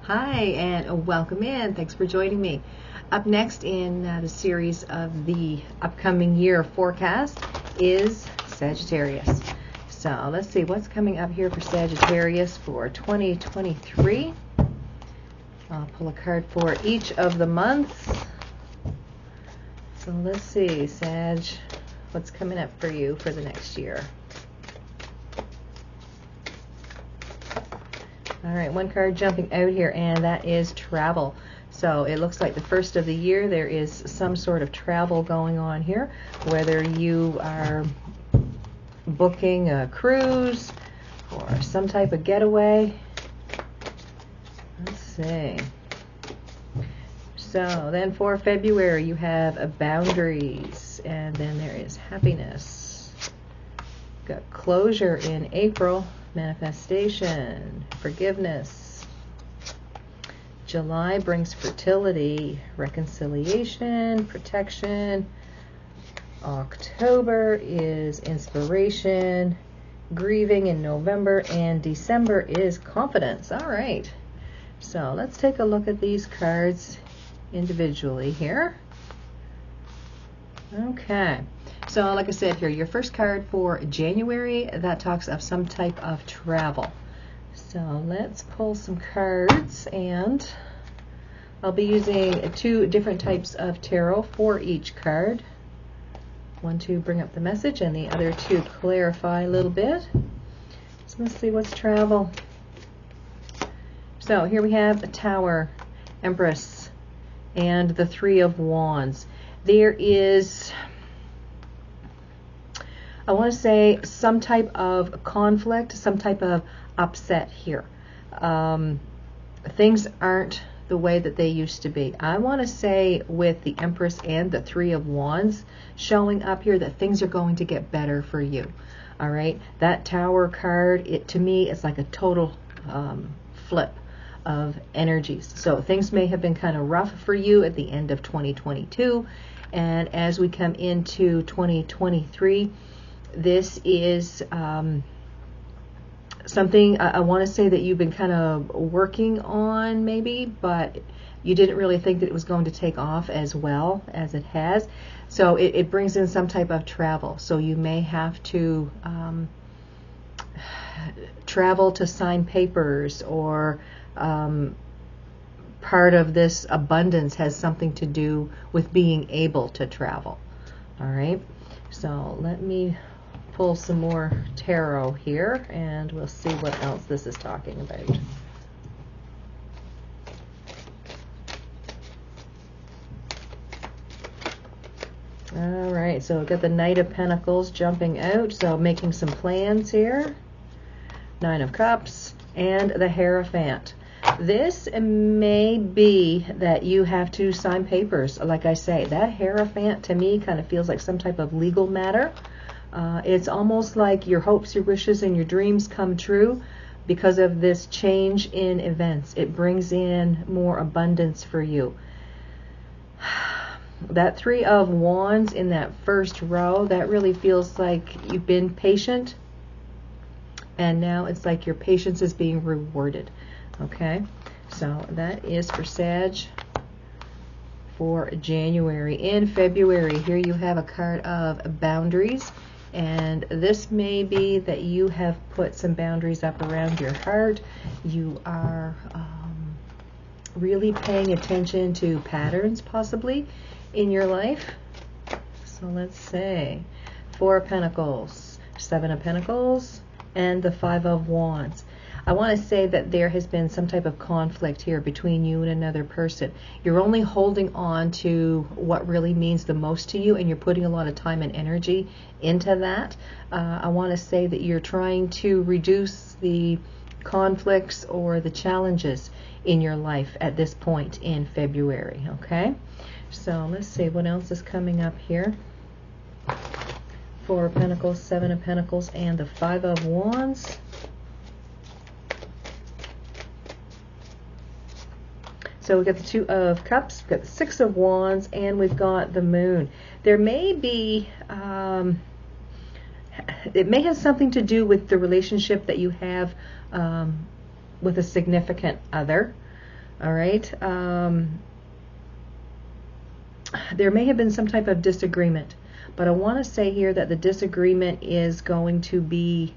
Hi, and welcome in. Thanks for joining me. Up next in the series of the upcoming year forecast is Sagittarius. So let's see what's coming up here for Sagittarius for 2023. I'll pull a card for each of the months. So let's see, Sag, what's coming up for you for the next year? All right, one card jumping out here, and that is travel. So it looks like the first of the year there is some sort of travel going on here, whether you are booking a cruise or some type of getaway. Let's see. So then for February you have boundaries, and then there is happiness. Got closure in April. Manifestation, forgiveness. July brings fertility, reconciliation, protection. October is inspiration, grieving in November, and December is confidence. All right, so let's take a look at these cards individually here. Okay. So like I said here, your first card for January, that talks of some type of travel. So let's pull some cards, and I'll be using two different types of tarot for each card. One to bring up the message and the other to clarify a little bit. So let's see what's travel. So here we have the Tower, Empress, and the Three of Wands. There is, I want to say, some type of conflict, some type of upset here. Things aren't the way that they used to be. I want to say with the Empress and the Three of Wands showing up here that things are going to get better for you. All right, that Tower card, it to me is like a total flip of energies. So things may have been kind of rough for you at the end of 2022, and as we come into 2023, this is something I want to say that you've been kind of working on maybe, but you didn't really think that it was going to take off as well as it has. So it brings in some type of travel. So you may have to travel to sign papers, or part of this abundance has something to do with being able to travel. All right, so let me pull some more tarot here, and we'll see what else this is talking about. All right, so we've got the Knight of Pentacles jumping out, so making some plans here. Nine of Cups and the Hierophant. This may be that you have to sign papers. Like I say, that Hierophant to me kind of feels like some type of legal matter. It's almost like your hopes, your wishes, and your dreams come true because of this change in events. It brings in more abundance for you. That Three of Wands in that first row, that really feels like you've been patient, and now it's like your patience is being rewarded. Okay, so that is for Sag for January. In February, here you have a card of boundaries, and this may be that you have put some boundaries up around your heart. You are really paying attention to patterns possibly in your life. So let's say Four of Pentacles, Seven of Pentacles, and the Five of Wands. I want to say that there has been some type of conflict here between you and another person. You're only holding on to what really means the most to you, and you're putting a lot of time and energy into that. I want to say that you're trying to reduce the conflicts or the challenges in your life at this point in February. Okay, so let's see what else is coming up here. Four of Pentacles, Seven of Pentacles, and the Five of Wands. So we've got the Two of Cups, we've got the Six of Wands, and we've got the Moon. There may be, it may have something to do with the relationship that you have with a significant other. All right. There may have been some type of disagreement, but I want to say here that the disagreement is going to be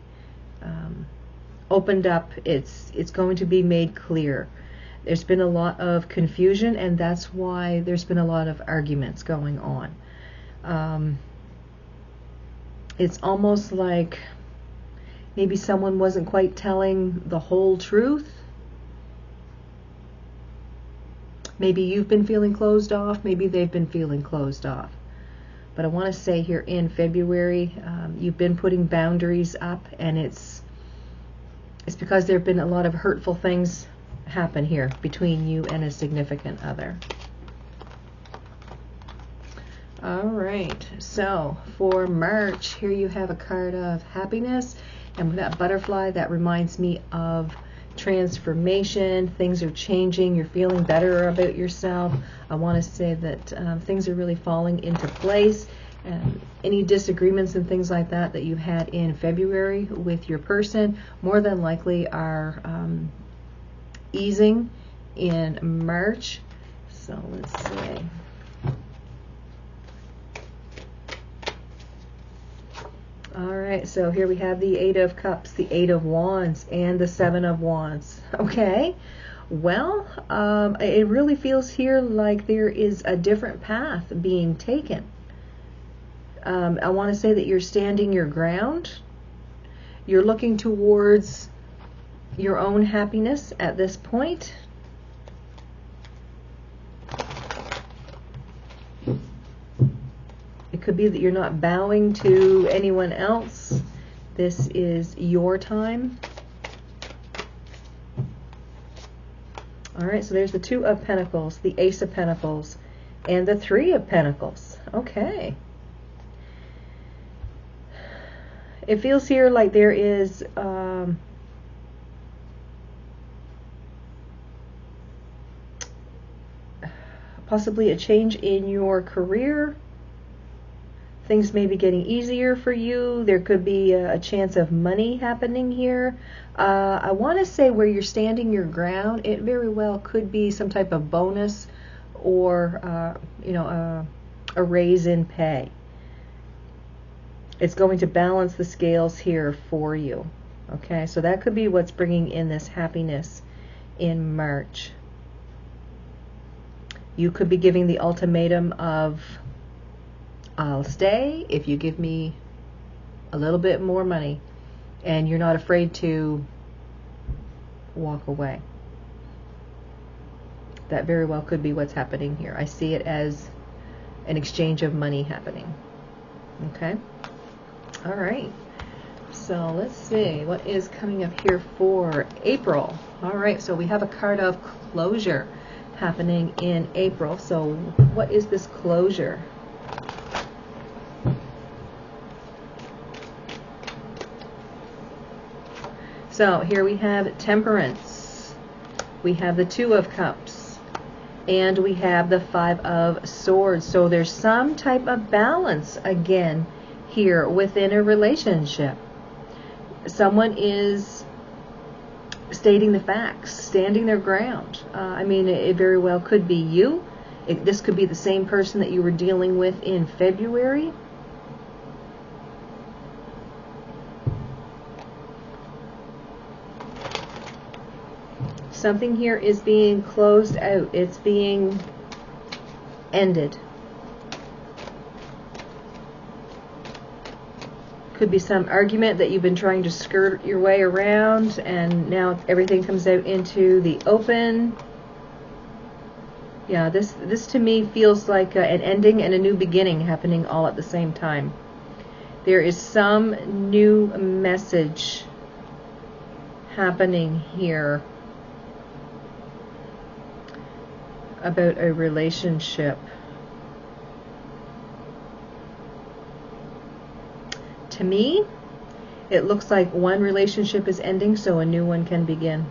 opened up. It's going to be made clear. There's been a lot of confusion, and that's why there's been a lot of arguments going on. It's almost like maybe someone wasn't quite telling the whole truth. Maybe you've been feeling closed off. Maybe they've been feeling closed off. But I want to say here in February, you've been putting boundaries up, and it's because there have been a lot of hurtful things happen here between you and a significant other. All right, so for March, here you have a card of happiness, and with that butterfly, that reminds me of transformation. Things are changing. You're feeling better about yourself. I want to say that things are really falling into place. Any disagreements and things like that you had in February with your person more than likely are easing in March. So let's see. All right, so here we have the Eight of Cups, the Eight of Wands, and the Seven of Wands. Okay, well, it really feels here like there is a different path being taken. I want to say that you're standing your ground. You're looking towards your own happiness at this point. It could be that you're not bowing to anyone else. This is your time. All right, so there's the Two of Pentacles, the Ace of Pentacles, and the Three of Pentacles. Okay. It feels here like there is possibly a change in your career. Things may be getting easier for you. There could be a chance of money happening here. I want to say where you're standing your ground, it very well could be some type of bonus or, a raise in pay. It's going to balance the scales here for you. Okay, so that could be what's bringing in this happiness in March. You could be giving the ultimatum of, I'll stay if you give me a little bit more money, and you're not afraid to walk away. That very well could be what's happening here. I see it as an exchange of money happening. Okay? All right. So let's see what is coming up here for April. All right, so we have a card of closure happening in April. So what is this closure? So here we have Temperance, we have the Two of Cups, and we have the Five of Swords. So there's some type of balance again here within a relationship. Someone is stating the facts, standing their ground. I mean, it very well could be you. This could be the same person that you were dealing with in February. Something here is being closed out. It's being ended. Could be some argument that you've been trying to skirt your way around, and now everything comes out into the open. Yeah, this to me feels like an ending and a new beginning happening all at the same time. There is some new message happening here about a relationship. To me, it looks like one relationship is ending so a new one can begin.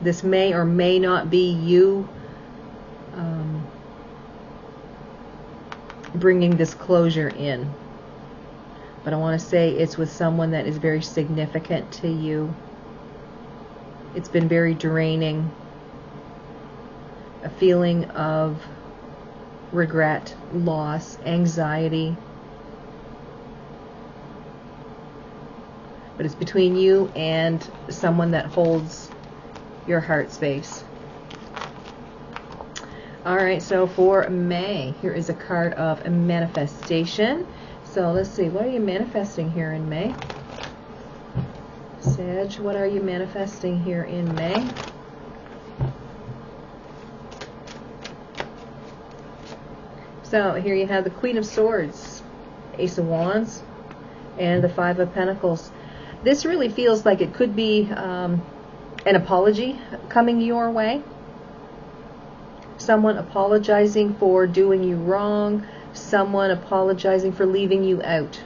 This may or may not be you bringing this closure in. But I want to say it's with someone that is very significant to you. It's been very draining. A feeling of regret, loss, anxiety. But it's between you and someone that holds your heart space. Alright, so for May, here is a card of manifestation. So let's see, what are you manifesting here in May? Sag, what are you manifesting here in May? So here you have the Queen of Swords, Ace of Wands, and the Five of Pentacles. This really feels like it could be an apology coming your way. Someone apologizing for doing you wrong. Someone apologizing for leaving you out.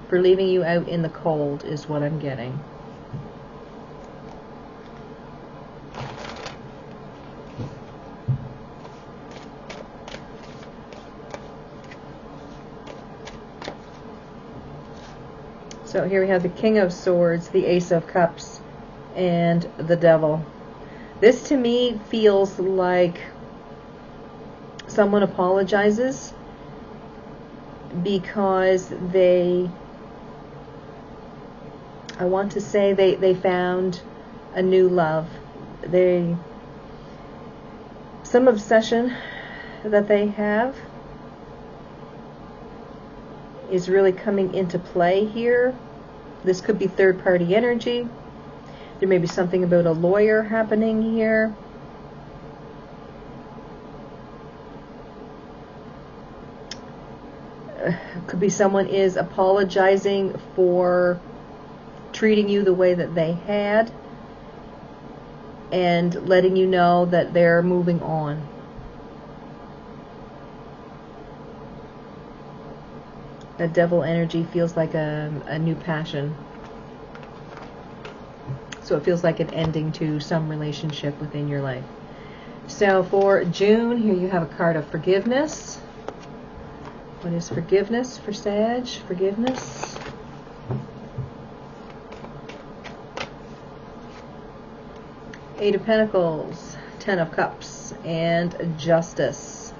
For leaving you out in the cold is what I'm getting. So here we have the King of Swords, the Ace of Cups, and the Devil. This to me feels like someone apologizes because they, I want to say they found a new love. Some obsession that they have is really coming into play here. This could be third-party energy. There may be something about a lawyer happening here. Could be someone is apologizing for treating you the way that they had and letting you know that they're moving on. That Devil energy feels like a new passion. So it feels like an ending to some relationship within your life. So for June, here you have a card of forgiveness. What is forgiveness for Sag? Forgiveness. Eight of Pentacles, Ten of Cups, and Justice.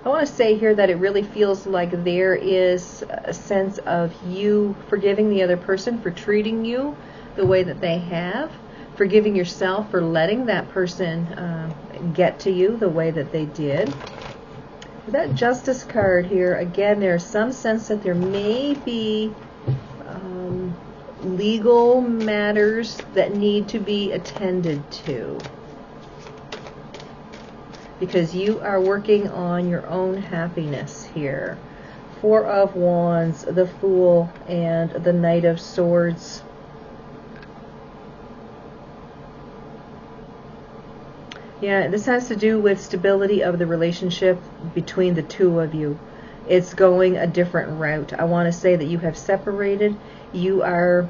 I want to say here that it really feels like there is a sense of you forgiving the other person for treating you the way that they have, forgiving yourself for letting that person get to you the way that they did. With that Justice card here, again, there's some sense that there may be legal matters that need to be attended to, because you are working on your own happiness here. Four of Wands, the Fool, and the Knight of Swords. Yeah, this has to do with stability of the relationship between the two of you. It's going a different route. I want to say that you have separated. You are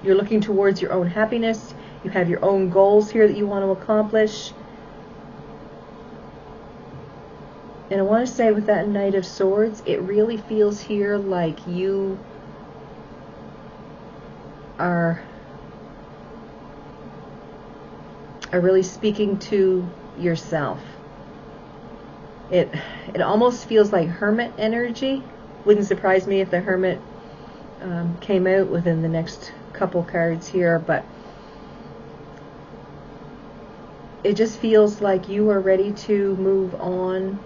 you're looking towards your own happiness. You have your own goals here that you want to accomplish. And I want to say with that Knight of Swords, it really feels here like you are really speaking to yourself. It almost feels like Hermit energy. Wouldn't surprise me if the Hermit came out within the next couple cards here, but it just feels like you are ready to move on,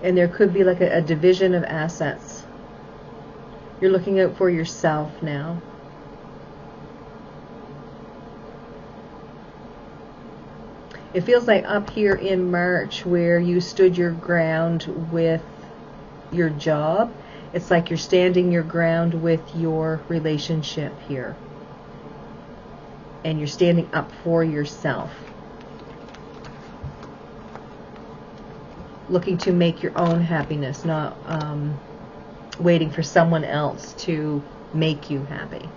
and there could be like a division of assets. You're looking out for yourself now. It feels like up here in March where you stood your ground with your job, it's like you're standing your ground with your relationship here. And you're standing up for yourself. Looking to make your own happiness, not waiting for someone else to make you happy.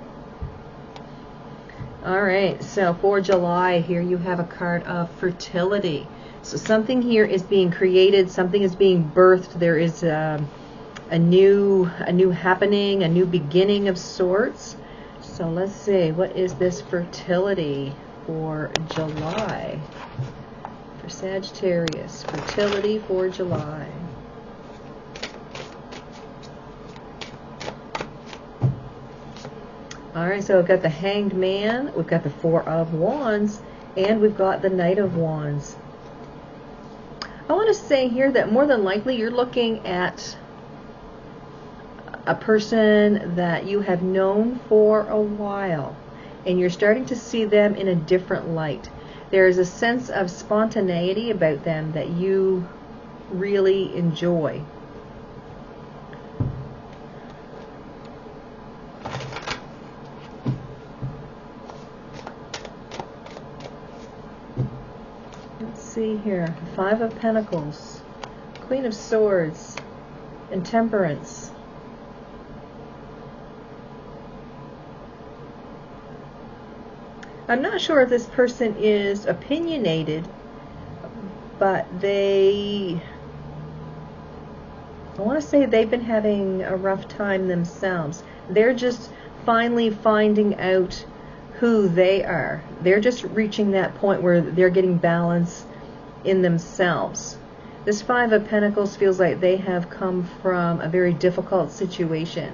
Alright, so for July, here you have a card of fertility. So something here is being created, something is being birthed. There is a new happening, a new beginning of sorts. So let's see, what is this fertility for July? For Sagittarius, fertility for July. Alright, so we've got the Hanged Man, we've got the Four of Wands, and we've got the Knight of Wands. I want to say here that more than likely you're looking at a person that you have known for a while, and you're starting to see them in a different light. There is a sense of spontaneity about them that you really enjoy. Let's see here. Five of Pentacles, Queen of Swords, and Temperance. I'm not sure if this person is opinionated, but I want to say they've been having a rough time themselves. They're just finally finding out who they are. They're just reaching that point where they're getting balance in themselves. This Five of Pentacles feels like they have come from a very difficult situation.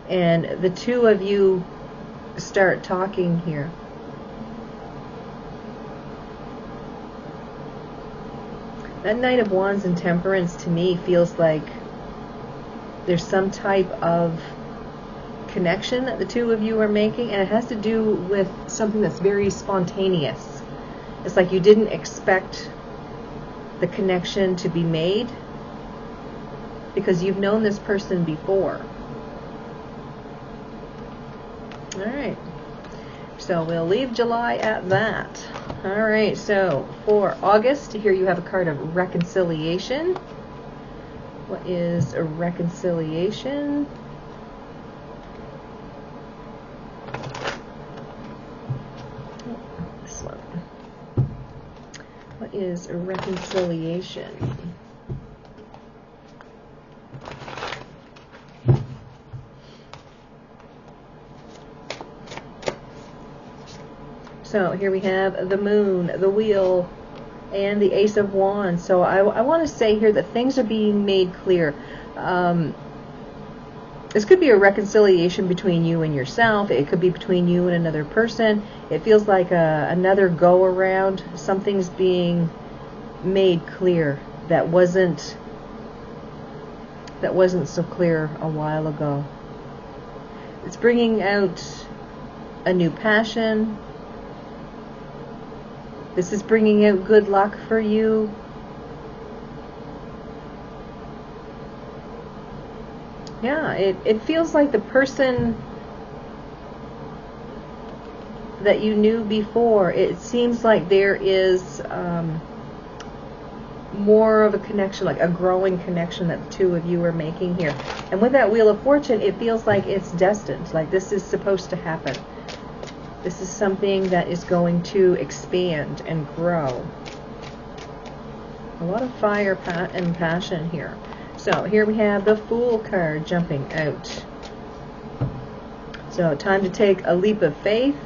And the two of you start talking here. That Knight of Wands and Temperance to me feels like there's some type of connection that the two of you are making, and it has to do with something that's very spontaneous. It's like you didn't expect the connection to be made because you've known this person before. Alright, so we'll leave July at that. Alright, so for August, here you have a card of reconciliation. What is a reconciliation? This one. What is a reconciliation? So here we have the Moon, the Wheel, and the Ace of Wands. So I want to say here that things are being made clear. This could be a reconciliation between you and yourself. It could be between you and another person. It feels like another go-around. Something's being made clear that wasn't so clear a while ago. It's bringing out a new passion. This is bringing out good luck for you. Yeah, it feels like the person that you knew before, it seems like there is more of a connection, like a growing connection that the two of you are making here. And with that Wheel of Fortune, it feels like it's destined, like this is supposed to happen. This is something that is going to expand and grow. A lot of fire and passion here. So here we have the Fool card jumping out. So time to take a leap of faith.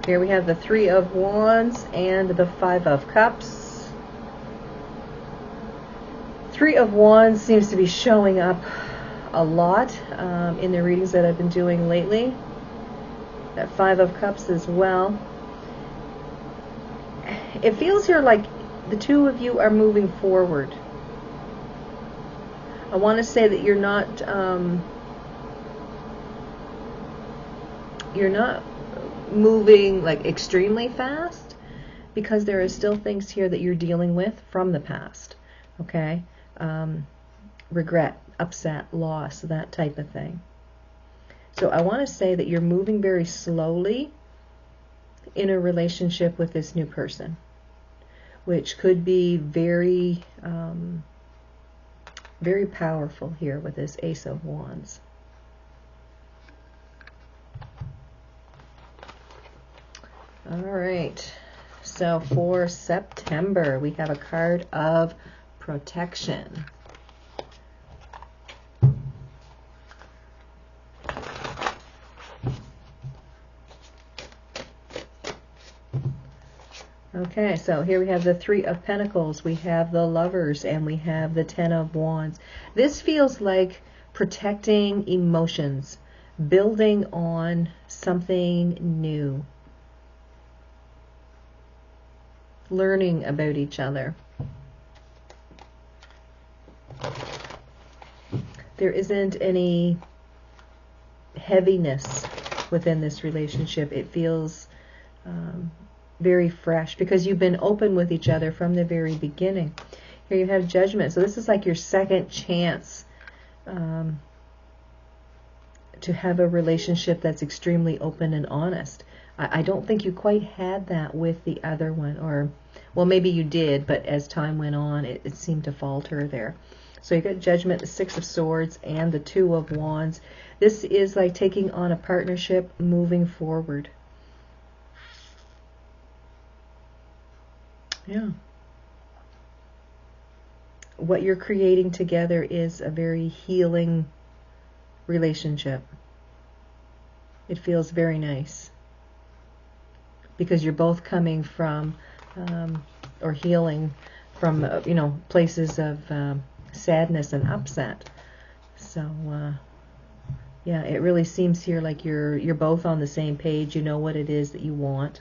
Here we have the Three of Wands and the Five of Cups. Three of Wands seems to be showing up a lot in the readings that I've been doing lately. That Five of Cups as well. It feels here like the two of you are moving forward. I want to say that you're not moving like extremely fast, because there are still things here that you're dealing with from the past. Okay, regret, upset, loss, that type of thing. So I want to say that you're moving very slowly in a relationship with this new person, which could be very, very powerful here with this Ace of Wands. All right, so for September, we have a card of protection. Okay, so here we have the Three of Pentacles, we have the Lovers, and we have the Ten of Wands. This feels like protecting emotions, building on something new, learning about each other. There isn't any heaviness within this relationship. It feels very fresh because you've been open with each other from the very beginning. Here you have Judgment. So this is like your second chance to have a relationship that's extremely open and honest. I don't think you quite had that with the other one, or, well, maybe you did, but as time went on, it seemed to falter there. So you got Judgment, the Six of Swords, and the Two of Wands. This is like taking on a partnership, moving forward. Yeah. What you're creating together is a very healing relationship. It feels very nice because you're both coming from or healing from you know, places of sadness and upset. So yeah, it really seems here like you're both on the same page. You know what it is that you want.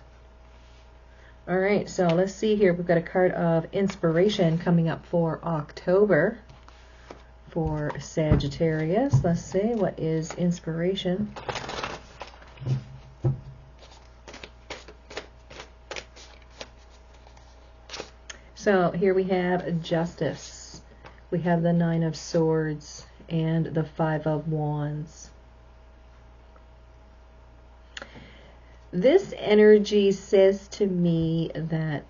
All right, so let's see here. We've got a card of inspiration coming up for October for Sagittarius. Let's see, what is inspiration? So here we have Justice. We have the Nine of Swords and the Five of Wands. This energy says to me that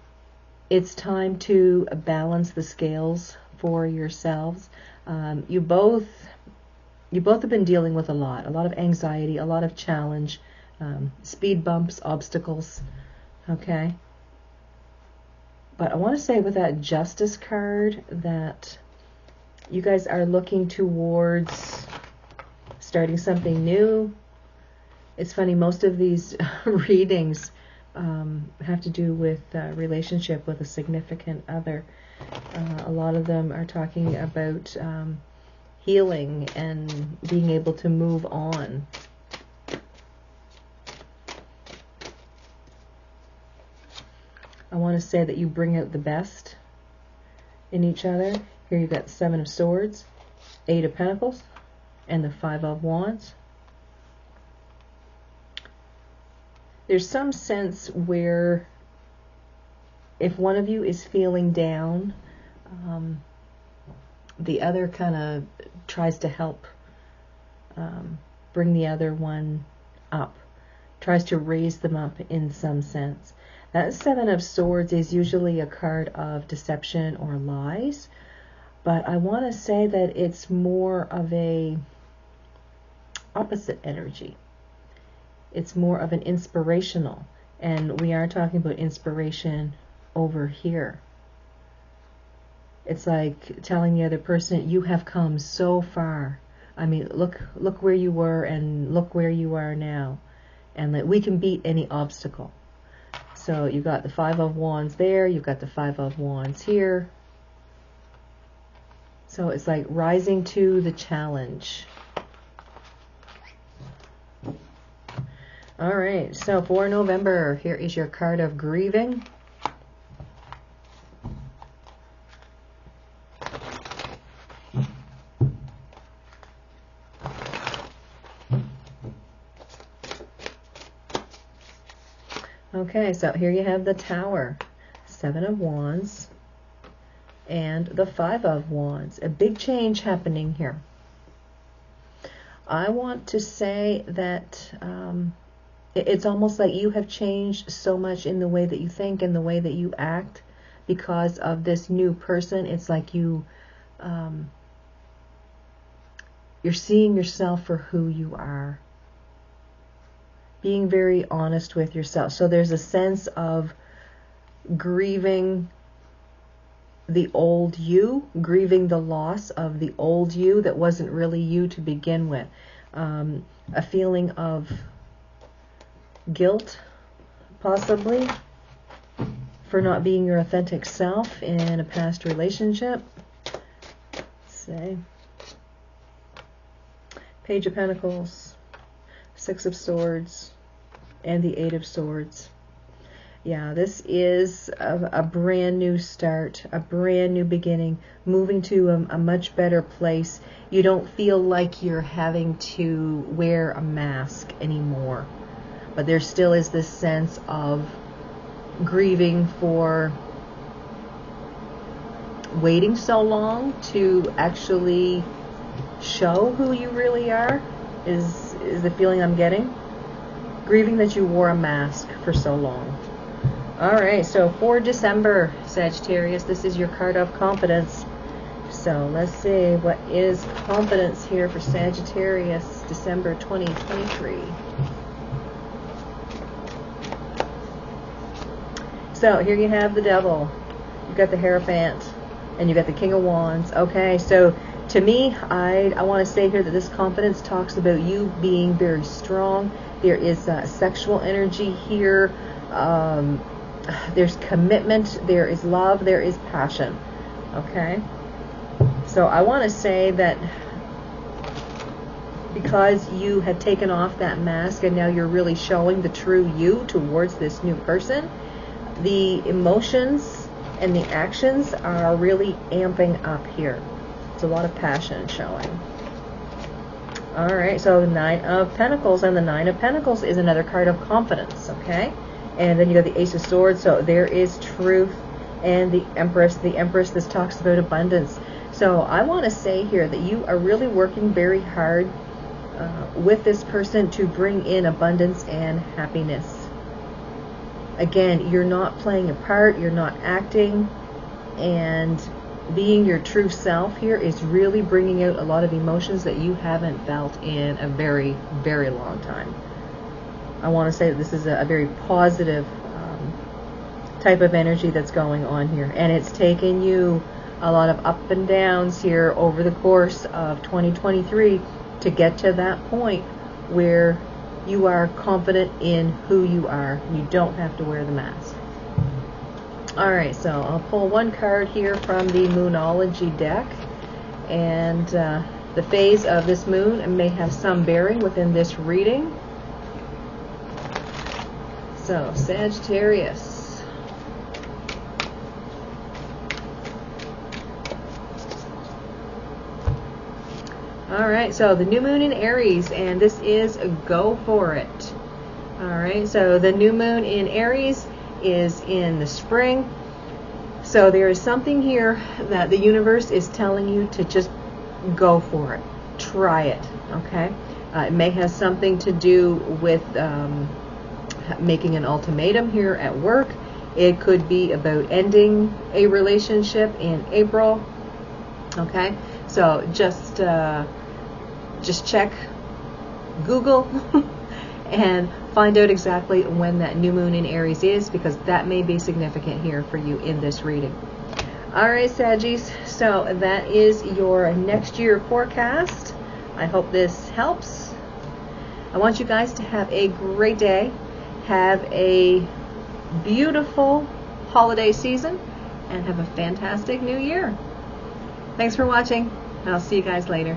it's time to balance the scales for yourselves. You both have been dealing with a lot of anxiety, a lot of challenge, speed bumps, obstacles. Okay. But I want to say with that Justice card that you guys are looking towards starting something new. It's funny, most of these readings have to do with relationship with a significant other. A lot of them are talking about healing and being able to move on. I want to say that you bring out the best in each other. Here you've got the Seven of Swords, Eight of Pentacles, and the Five of Wands. There's some sense where if one of you is feeling down, the other kind of tries to help bring the other one up, tries to raise them up in some sense. That Seven of Swords is usually a card of deception or lies, but I want to say that it's more of a opposite energy. It's more of an inspirational, and we are talking about inspiration over here. It's like telling the other person, you have come so far. I mean, look where you were and look where you are now, and that we can beat any obstacle. So you've got the Five of Wands there, you've got the Five of Wands here. So it's like rising to the challenge. All right, so for November, here is your card of grieving. Okay, so here you have the Tower, Seven of Wands, and the Five of Wands. A big change happening here. I want to say that it's almost like you have changed so much in the way that you think and the way that you act because of this new person. It's like you're seeing yourself for who you are. Being very honest with yourself. So there's a sense of grieving the old you, grieving the loss of the old you that wasn't really you to begin with. A feeling of guilt, possibly, for not being your authentic self in a past relationship. Let's see. Page of Pentacles, Six of Swords, and the Eight of Swords. Yeah, this is a brand new start, a brand new beginning, moving to a much better place. You don't feel like you're having to wear a mask anymore. But there still is this sense of grieving for waiting so long to actually show who you really are, is the feeling I'm getting. Grieving that you wore a mask for so long. Alright, so for December, Sagittarius, this is your card of confidence. So let's see, what is confidence here for Sagittarius, December 2023? So here you have the Devil, you've got the Hierophant, and you've got the King of Wands. Okay, so to me, I want to say here that this confidence talks about you being very strong. There is sexual energy here. There's commitment, there is love, there is passion. Okay? So I want to say that because you had taken off that mask and now you're really showing the true you towards this new person, the emotions and the actions are really amping up here. It's a lot of passion showing. Alright, so the Nine of Pentacles, and the Nine of Pentacles is another card of confidence, okay? And then you got the Ace of Swords, so there is truth, and the Empress. The Empress, this talks about abundance. So I want to say here that you are really working very hard with this person to bring in abundance and happiness. Again, you're not playing a part, you're not acting, and being your true self here is really bringing out a lot of emotions that you haven't felt in a very, very long time. I want to say that this is a very positive type of energy that's going on here. And it's taken you a lot of up and downs here over the course of 2023 to get to that point where you are confident in who you are. You don't have to wear the mask. Alright, so I'll pull one card here from the Moonology deck. And the phase of this moon may have some bearing within this reading. So, Sagittarius. Alright, so the new moon in Aries, and this is a go for it. Alright, so the new moon in Aries is in the spring. So there is something here that the universe is telling you to just go for it. Try it, okay? It may have something to do with making an ultimatum here at work. It could be about ending a relationship in April. Okay, so just check Google and find out exactly when that new moon in Aries is, because that may be significant here for you in this reading. Alright, Saggies, so that is your next year forecast. I hope this helps. I want you guys to have a great day. Have a beautiful holiday season, and have a fantastic new year. Thanks for watching, and I'll see you guys later.